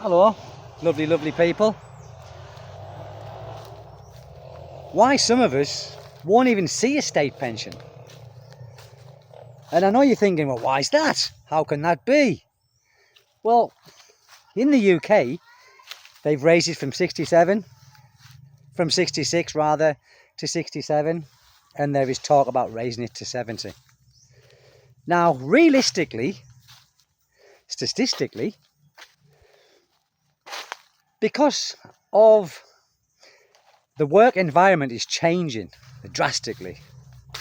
Hello, lovely, lovely people. Why some of us won't even see a state pension? And I know you're thinking, well, why is that? How can that be? Well, in the UK, they've raised it from 66 rather, to 67, and there is talk about raising it to 70. Now, realistically, statistically, because of the work environment is changing drastically,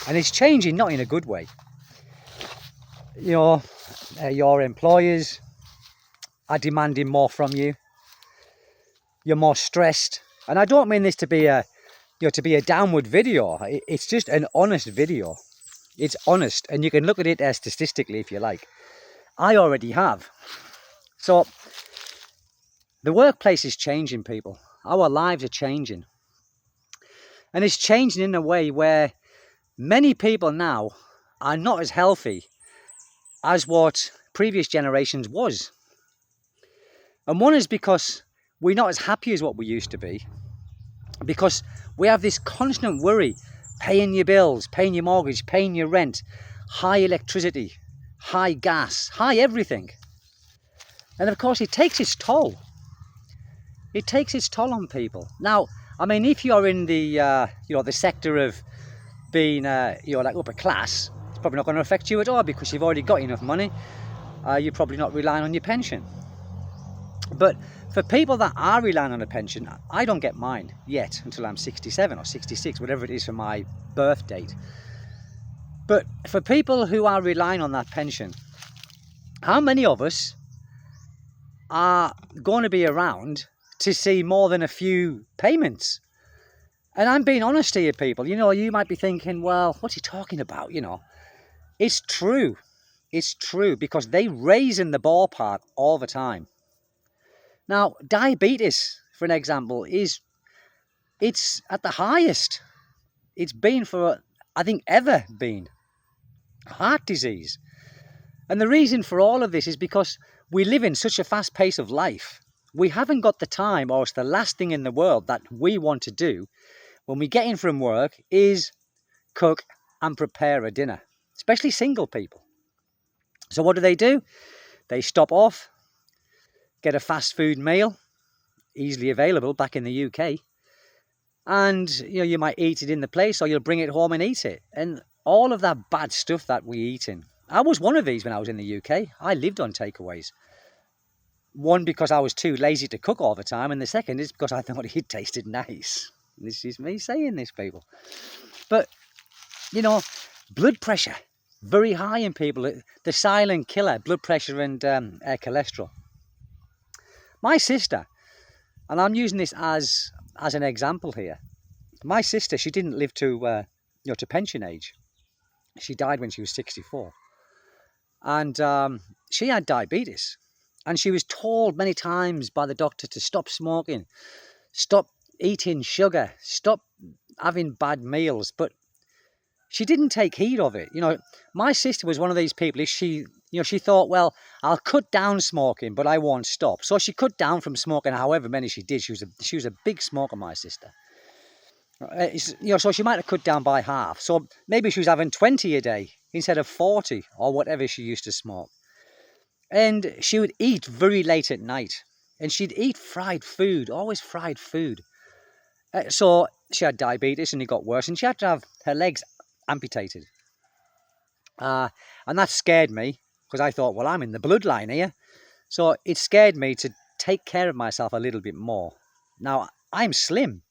and it's changing not in a good way. Your employers are demanding more from you. You're more stressed, and I don't mean this to be a downward video. It's just an honest video. It's honest, and you can look at it as statistically if you like. I already have. So the workplace is changing, people. Our lives are changing, and it's changing in a way where many people now are not as healthy as what previous generations was. And one is because we're not as happy as what we used to be, because we have this constant worry, paying your bills, paying your mortgage, paying your rent, high electricity, high gas, high everything. And of course it takes its toll. It takes its toll on people. Now, I mean, if you're in the the sector of being like upper class, it's probably not going to affect you at all because you've already got enough money. You're probably not relying on your pension. But for people that are relying on a pension, I don't get mine yet until I'm 67 or 66, whatever it is for my birth date. But for people who are relying on that pension, how many of us are going to be around to see more than a few payments? And I'm being honest to you, people. You might be thinking, well, what's he talking about? It's true. It's true, because they raise in the ballpark all the time. Now, diabetes, for an example, it's at the highest it's been for, I think, ever been. Heart disease. And the reason for all of this is because we live in such a fast pace of life. We haven't got the time, or it's the last thing in the world that we want to do when we get in from work is cook and prepare a dinner, especially single people. So what do? They stop off, get a fast food meal, easily available back in the UK, and you might eat it in the place, or you'll bring it home and eat it. And all of that bad stuff that we eat in. I was one of these when I was in the UK. I lived on takeaways. One, because I was too lazy to cook all the time, and the second is because I thought it tasted nice. This is me saying this, people. But blood pressure, very high in people. The silent killer, blood pressure and cholesterol. My sister, and I'm using this as an example here. My sister, she didn't live to pension age. She died when she was 64. And she had diabetes. And she was told many times by the doctor to stop smoking, stop eating sugar, stop having bad meals. But she didn't take heed of it. My sister was one of these people. She thought, well, I'll cut down smoking, but I won't stop. So she cut down from smoking however many she did. She was a big smoker, my sister. So she might have cut down by half. So maybe she was having 20 a day instead of 40 or whatever she used to smoke. And she would eat very late at night. And she'd eat fried food, always fried food. So she had diabetes, and it got worse, and she had to have her legs amputated. And that scared me, because I thought, well, I'm in the bloodline here. So it scared me to take care of myself a little bit more. Now, I'm slim.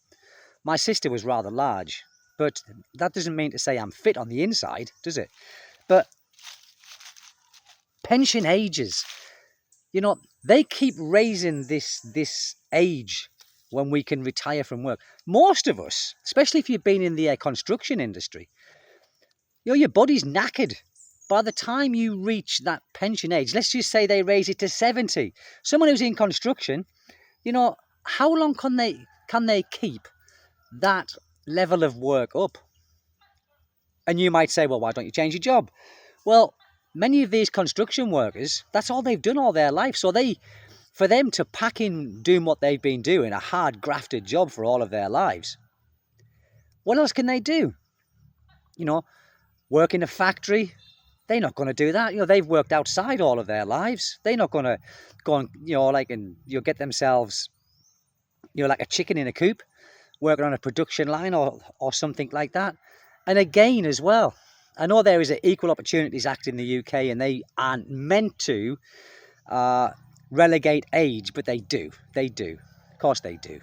My sister was rather large, but that doesn't mean to say I'm fit on the inside, does it? But pension ages, they keep raising this age when we can retire from work. Most of us, especially if you've been in the construction industry, your body's knackered. By the time you reach that pension age, let's just say they raise it to 70. Someone who's in construction, how long can they keep that level of work up? And you might say, well, why don't you change your job? Well, many of these construction workers, that's all they've done all their life. So they for them to pack in doing what they've been doing, a hard grafted job for all of their lives, what else can they do? You know, work in a factory, they're not going to do that. You know, they've worked outside all of their lives. They're not going to go and, you know, like, and you'll get themselves, you know, like a chicken in a coop, working on a production line or something like that. And again, as well, I know there is an Equal Opportunities Act in the UK, and they aren't meant to relegate age, but they do. They do. Of course they do.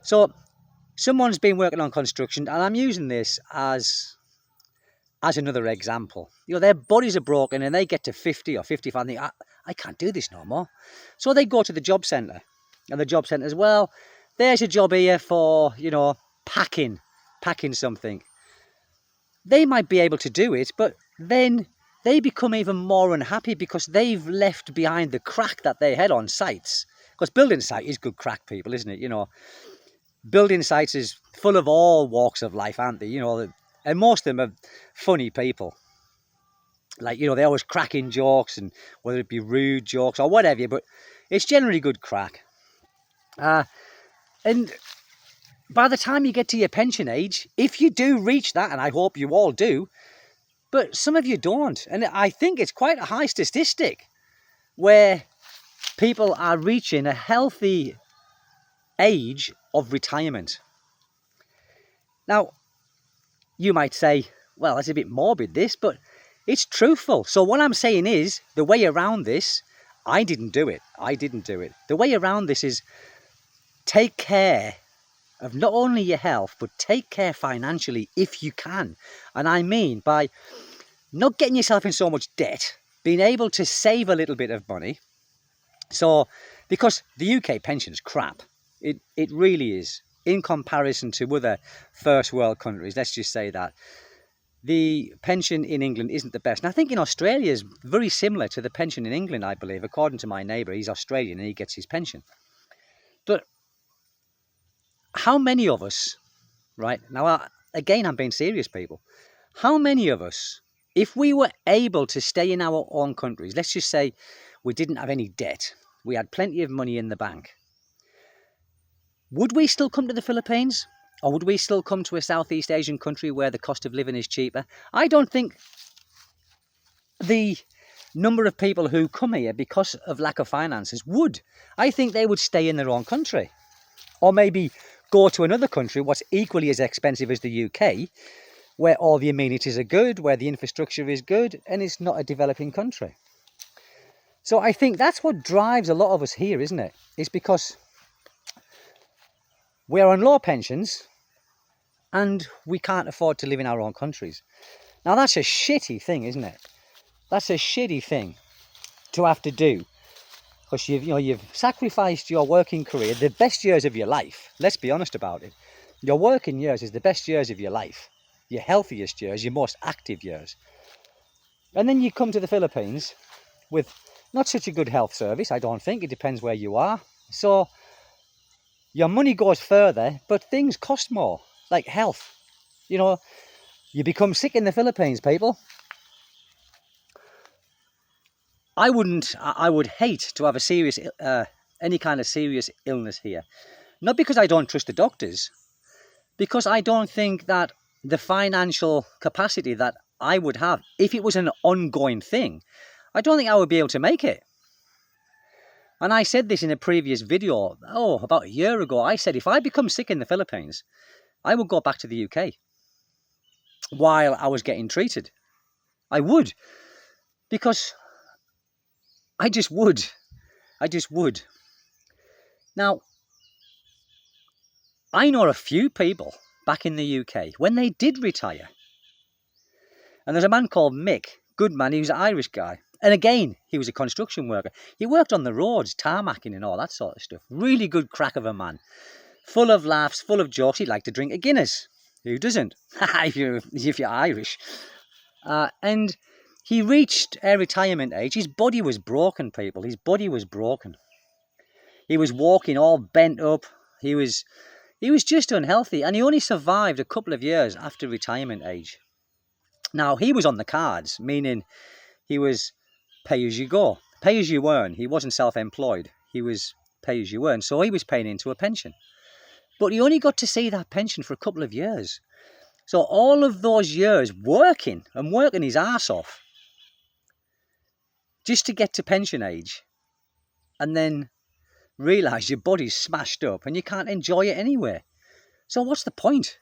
So someone's been working on construction, and I'm using this as another example. You know, their bodies are broken and they get to 50 or 55 and think, I can't do this no more. So they go to the job centre, and the job centre as well, there's a job here for, you know, packing something. They might be able to do it, but then they become even more unhappy because they've left behind the crack that they had on sites. Because building site is good crack, people, isn't it? You know, building sites is full of all walks of life, aren't they? You know, and most of them are funny people. Like, you know, they're always cracking jokes, and whether it be rude jokes or whatever, but it's generally good crack. And by the time you get to your pension age, if you do reach that, and I hope you all do, but some of you don't. And I think it's quite a high statistic where people are reaching a healthy age of retirement. Now, you might say, well, that's a bit morbid, this, but it's truthful. So what I'm saying is, the way around this, I didn't do it. The way around this is take care of not only your health, but take care financially if you can. And I mean by not getting yourself in so much debt, being able to save a little bit of money. So, because the UK pension's crap. It really is. In comparison to other first world countries, let's just say that. The pension in England isn't the best. And I think in Australia is very similar to the pension in England, I believe. According to my neighbour, he's Australian and he gets his pension. But how many of us, right, now again I'm being serious, people, how many of us, if we were able to stay in our own countries, let's just say we didn't have any debt, we had plenty of money in the bank, would we still come to the Philippines? Or would we still come to a Southeast Asian country where the cost of living is cheaper? I don't think the number of people who come here because of lack of finances would. I think they would stay in their own country. Or maybe go to another country what's equally as expensive as the UK, where all the amenities are good, where the infrastructure is good, and it's not a developing country. So I think that's what drives a lot of us here, isn't it? It's because we're on low pensions and we can't afford to live in our own countries. Now that's a shitty thing, isn't it? That's a shitty thing to have to do. Because you've sacrificed your working career, the best years of your life. Let's be honest about it. Your working years is the best years of your life. Your healthiest years, your most active years. And then you come to the Philippines with not such a good health service, I don't think. It depends where you are. So your money goes further, but things cost more. Like health. You know, you become sick in the Philippines, people. I would hate to have a serious, any kind of serious illness here. Not because I don't trust the doctors, because I don't think that the financial capacity that I would have, if it was an ongoing thing, I don't think I would be able to make it. And I said this in a previous video, about a year ago. I said, if I become sick in the Philippines, I would go back to the UK while I was getting treated. I would. Because I just would. Now, I know a few people back in the UK when they did retire. And there's a man called Mick, good man, he was an Irish guy. And again, he was a construction worker. He worked on the roads, tarmacking and all that sort of stuff. Really good crack of a man. Full of laughs, full of jokes. He'd like to drink a Guinness. Who doesn't? if you're Irish. And he reached a retirement age. His body was broken, people. His body was broken. He was walking all bent up. He was just unhealthy. And he only survived a couple of years after retirement age. Now, he was on the cards, meaning he was pay as you go, pay as you earn. He wasn't self-employed. he was pay as you earn, so he was paying into a pension. But he only got to see that pension for a couple of years. So all of those years working his arse off just to get to pension age, and then realise your body's smashed up and you can't enjoy it anyway. So what's the point?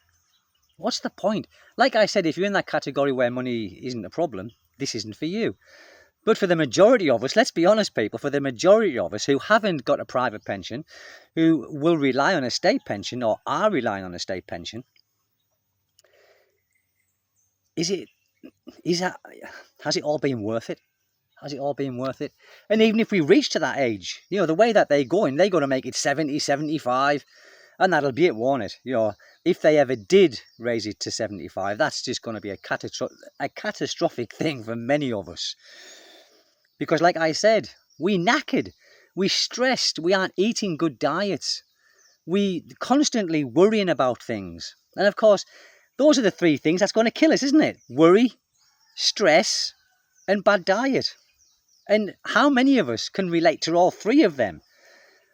What's the point? Like I said, if you're in that category where money isn't a problem, this isn't for you. But for the majority of us, let's be honest, people, for the majority of us who haven't got a private pension, who will rely on a state pension or are relying on a state pension, has it all been worth it? Has it all been worth it? And even if we reach to that age, the way that they're going to make it 70, 75, and that'll be it, won't it? If they ever did raise it to 75, that's just going to be a catastrophic thing for many of us. Because like I said, we knackered, we stressed, we aren't eating good diets, we constantly worrying about things. And of course, those are the three things that's going to kill us, isn't it? Worry, stress, and bad diet. And how many of us can relate to all three of them?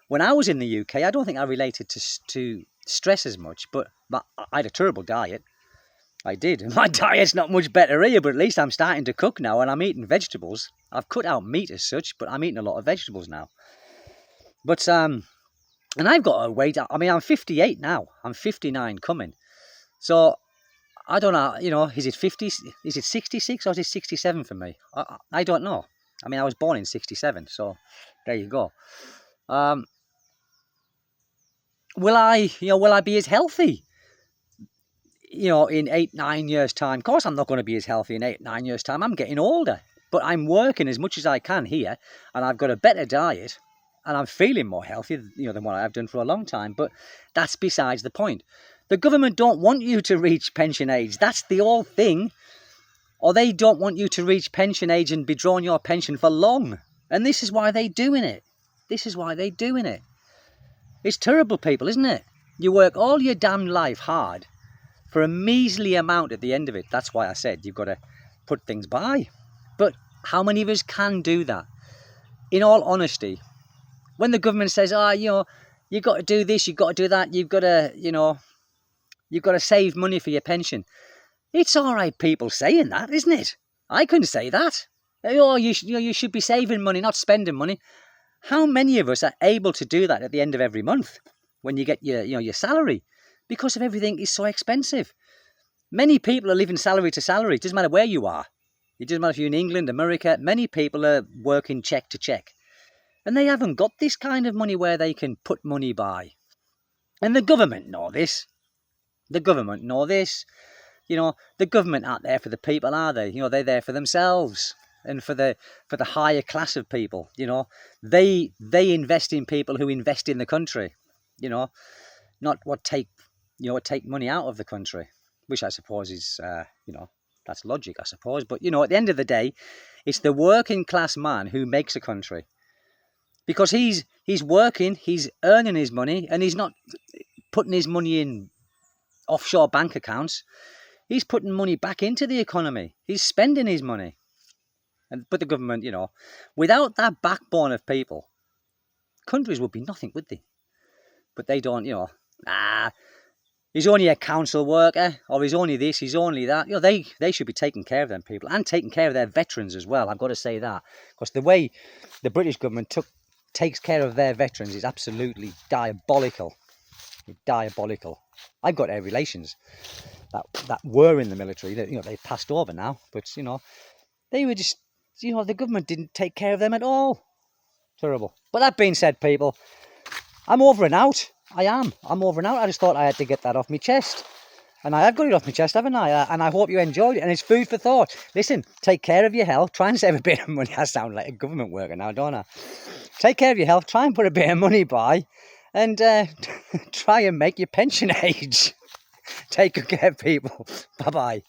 When I was in the UK, I don't think I related to stress as much, but I had a terrible diet. I did. My diet's not much better here, but at least I'm starting to cook now and I'm eating vegetables. I've cut out meat as such, but I'm eating a lot of vegetables now. But, and I've got a weight, I'm 58 now. I'm 59 coming. So, I don't know, is it 50, is it 66 or is it 67 for me? I don't know. I was born in 67, so there you go. Will I be as healthy? In 8-9 years' time? Of course I'm not going to be as healthy in 8-9 years' time. I'm getting older. But I'm working as much as I can here, and I've got a better diet, and I'm feeling more healthy, than what I've done for a long time. But that's besides the point. The government don't want you to reach pension age. That's the whole thing. Or they don't want you to reach pension age and be drawing your pension for long. And this is why they're doing it. This is why they're doing it. It's terrible, people, isn't it? You work all your damn life hard for a measly amount at the end of it. That's why I said you've got to put things by. But how many of us can do that? In all honesty, when the government says, you've got to do this, you've got to do that, you've got to save money for your pension. It's all right, people saying that, isn't it? I couldn't say that. You should be saving money, not spending money. How many of us are able to do that at the end of every month when you get your salary? Because of everything is so expensive. Many people are living salary to salary. It doesn't matter where you are. It doesn't matter if you're in England, America. Many people are working check to check. And they haven't got this kind of money where they can put money by. And the government know this. The government know this. The government aren't there for the people, are they? They're there for themselves and for the higher class of people. They invest in people who invest in the country. Not what take money out of the country, which I suppose is that's logic, I suppose. But at the end of the day, it's the working class man who makes a country, because he's working, he's earning his money, and he's not putting his money in offshore bank accounts. He's putting money back into the economy. He's spending his money. But the government, without that backbone of people, countries would be nothing, would they? But they don't, he's only a council worker, or he's only this, he's only that. They should be taking care of them people, and taking care of their veterans as well. I've got to say that. Because the way the British government takes care of their veterans is absolutely diabolical. Diabolical. I've got air relations that were in the military. They passed over now, but they were just, the government didn't take care of them at all. Terrible. But that being said, people, I'm over and out. I'm over and out. I just thought I had to get that off my chest. And I have got it off my chest, haven't I? And I hope you enjoyed it. And it's food for thought. Listen, take care of your health. Try and save a bit of money. I sound like a government worker now, don't I? Take care of your health. Try and put a bit of money by. And try and make your pension age. Take good care, people. Bye-bye.